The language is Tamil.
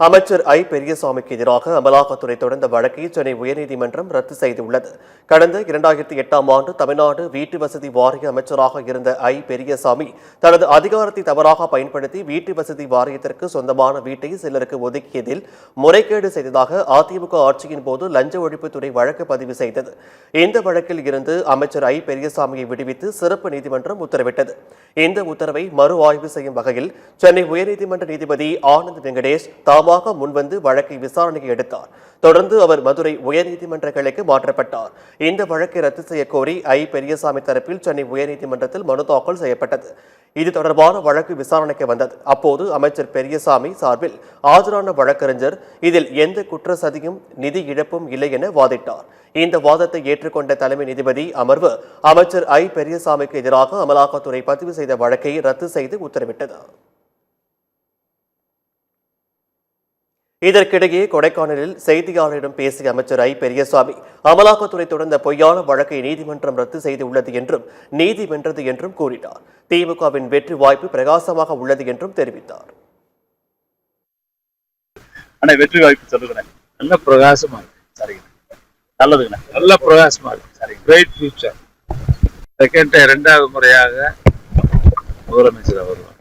அமைச்சர் ஐ பெரியசாமிக்கு எதிராக அமலாக்கத்துறை தொடர்ந்த வழக்கை சென்னை உயர்நீதிமன்றம் ரத்து செய்துள்ளது. கடந்த 2008ஆம் ஆண்டு தமிழ்நாடு வீட்டு வசதி வாரிய அமைச்சராக இருந்த ஐ பெரியசாமி தனது அதிகாரத்தை தவறாக பயன்படுத்தி வீட்டு வசதி வாரியத்திற்கு சொந்தமான வீட்டை சிலருக்கு ஒதுக்கியதில் முறைகேடு செய்ததாக அதிமுக ஆட்சியின் போது லஞ்ச ஒழிப்புத்துறை வழக்கு பதிவு செய்தது. இந்த வழக்கில் இருந்து அமைச்சர் ஐ பெரியசாமியை விடுவித்து சிறப்பு நீதிமன்றம் உத்தரவிட்டது. இந்த உத்தரவை மறு ஆய்வு செய்யும் வகையில் சென்னை உயர்நீதிமன்ற நீதிபதி ஆனந்த் வெங்கடேஷ் முன்வந்து வழக்கை விசாரணைக்கு எடுத்தார். தொடர்ந்து அவர் மதுரை உயர்நீதிமன்ற கிளைக்கு மாற்றப்பட்டார். இந்த வழக்கை ரத்து செய்ய கோரி ஐ பெரியசாமி தரப்பில் சென்னை உயர்நீதிமன்றத்தில் மனு தாக்கல் செய்யப்பட்டது. இது தொடர்பான வழக்கு விசாரணைக்கு வந்தது. அப்போது அமைச்சர் பெரியசாமி சார்பில் ஆஜரான வழக்கறிஞர் இதில் எந்த குற்றச்சதியும் நிதி இழப்பும் இல்லை என வாதிட்டார். இந்த வாதத்தை ஏற்றுக்கொண்ட தலைமை நீதிபதி அமர்வு அமைச்சர் ஐ பெரியசாமிக்கு எதிராக அமலாக்கத்துறை பதிவு செய்த வழக்கை ரத்து செய்து உத்தரவிட்டது. இதற்கிடையே கொடைக்கானலில் செய்தியாளரிடம் பேசிய அமைச்சர் ஐ பெரியசாமி அமலாக்கத்துறை தொடர்ந்த பொய்யான வழக்கை நீதிமன்றம் ரத்து செய்துள்ளது என்றும் நீதி வென்றது என்றும் கூறினார். திமுகவின் வெற்றி வாய்ப்பு பிரகாசமாக உள்ளது என்றும் தெரிவித்தார். வெற்றி வாய்ப்பு சொல்லுகிறேன், நல்ல பிரகாசமா இருக்கு. சரிங்க, நல்லதுங்க, நல்ல பிரகாசமா இருக்கு. சரி, கிரேட் ஃபியூச்சர். இரண்டாவது முறையாக முதலமைச்சர் வருவார்.